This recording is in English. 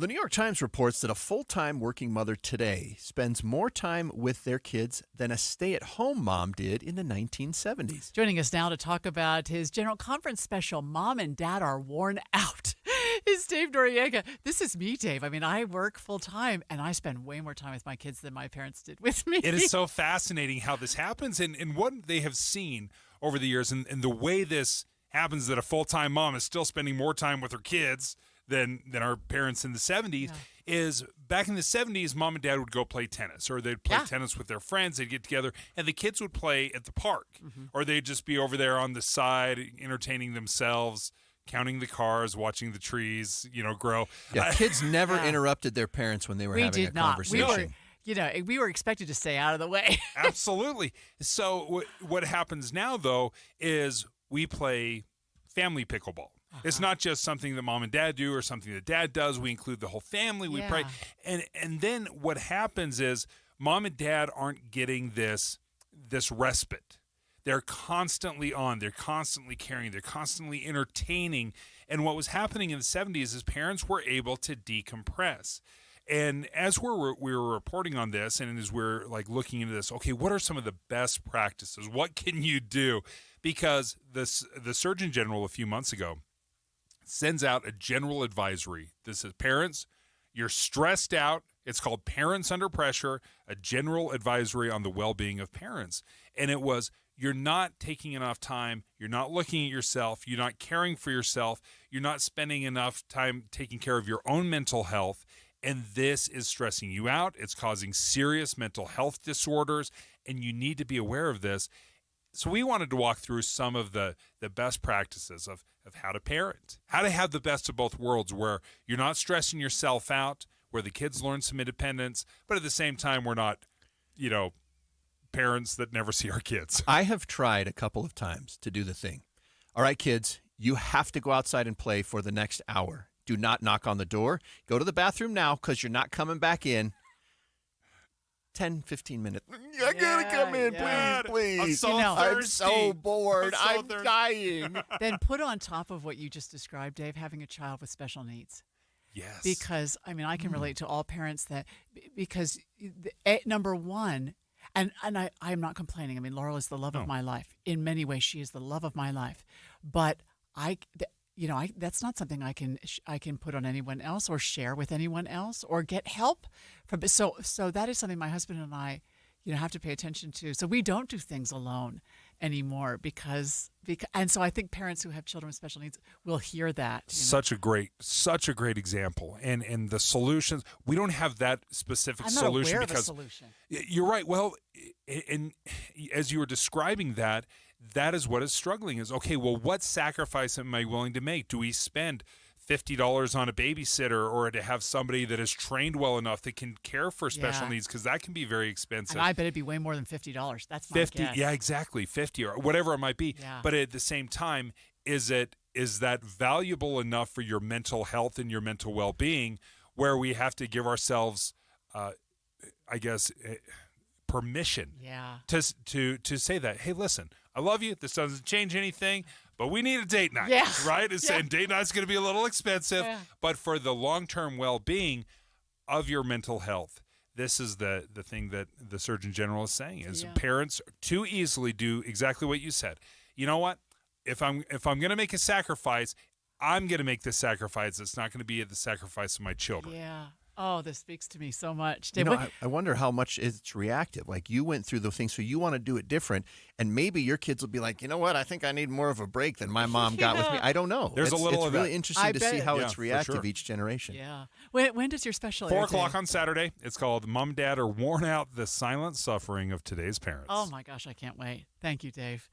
The New York Times reports that a full-time working mother today spends more time with their kids than a stay-at-home mom did in the 1970s. Joining us now to talk about his General Conference special, Mom and Dad Are Worn Out, is Dave Noriega. This is me, Dave. I mean, I work full-time, and I spend way more time with my kids than my parents did with me. It is so fascinating how this happens and what they have seen over the years and the way this happens, that a full-time mom is still spending more time with her kids than our parents in the 70s, is back in the 70s, mom and dad would go play tennis, or they'd play tennis with their friends. They'd get together, and the kids would play at the park, or they'd just be over there on the side entertaining themselves, counting the cars, watching the trees, grow. Yeah, kids never interrupted their parents when they were having a conversation. We were expected to stay out of the way. Absolutely. So what happens now, though, is we play family pickleball. It's not just something that mom and dad do or something that dad does. We include the whole family. We pray. And then what happens is mom and dad aren't getting this respite. They're constantly on. They're constantly caring. They're constantly entertaining. And what was happening in the 70s is parents were able to decompress. And as we were reporting on this, and as we're looking into this, okay, what are some of the best practices? What can you do? Because the Surgeon General a few months ago sends out a general advisory. This is parents, you're stressed out. It's called Parents Under Pressure, a general advisory on the well-being of parents. And it was, you're not taking enough time. You're not looking at yourself. You're not caring for yourself. You're not spending enough time taking care of your own mental health. And this is stressing you out. It's causing serious mental health disorders, and you need to be aware of this. So we wanted to walk through some of the best practices of how to parent, how to have the best of both worlds, where you're not stressing yourself out, where the kids learn some independence, but at the same time, we're not, parents that never see our kids. I have tried a couple of times to do the thing. All right, kids, you have to go outside and play for the next hour. Do not knock on the door. Go to the bathroom now because you're not coming back in. 10, 15 minutes. I gotta come in, please. I'm so thirsty. I'm so bored. I'm dying. Then put on top of what you just described, Dave, having a child with special needs. Yes. Because, I can relate to all parents because number one, and I'm not complaining. Laurel is the love of my life. In many ways, she is the love of my life. But that's not something I can put on anyone else or share with anyone else or get help from. So that is something my husband and I, have to pay attention to. So we don't do things alone anymore because so I think parents who have children with special needs will hear that. Such a great example, and the solutions. We don't have that specific I'm not solution aware because of a solution. You're right. Well, and as you were describing that is what is struggling is, okay, well, what sacrifice am I willing to make? Do we spend $50 on a babysitter or to have somebody that is trained well enough that can care for special needs? Because that can be very expensive. And I bet it'd be way more than $50. That's my 50, guess. yeah, exactly, 50 or whatever it might be. Yeah. But at the same time, is that valuable enough for your mental health and your mental well-being, where we have to give ourselves, permission to say that, hey, listen, I love you. This doesn't change anything, but we need a date night, right? And date night's going to be a little expensive, but for the long-term well-being of your mental health, this is the thing that the Surgeon General is saying is parents too easily do exactly what you said. You know what? If I'm going to make a sacrifice, I'm going to make this sacrifice. It's not going to be at the sacrifice of my children. Yeah. Oh, this speaks to me so much. I wonder how much it's reactive. Like, you went through the thing, so you want to do it different, and maybe your kids will be like, you know what? I think I need more of a break than my mom got with me. I don't know. There's a little of that. It's really interesting to see how it's reactive each generation. Yeah. When does your special 4 air, o'clock Dave? on Saturday. It's called Mom and Dad Are Worn Out, the Silent Suffering of Today's Parents. Oh, my gosh, I can't wait. Thank you, Dave.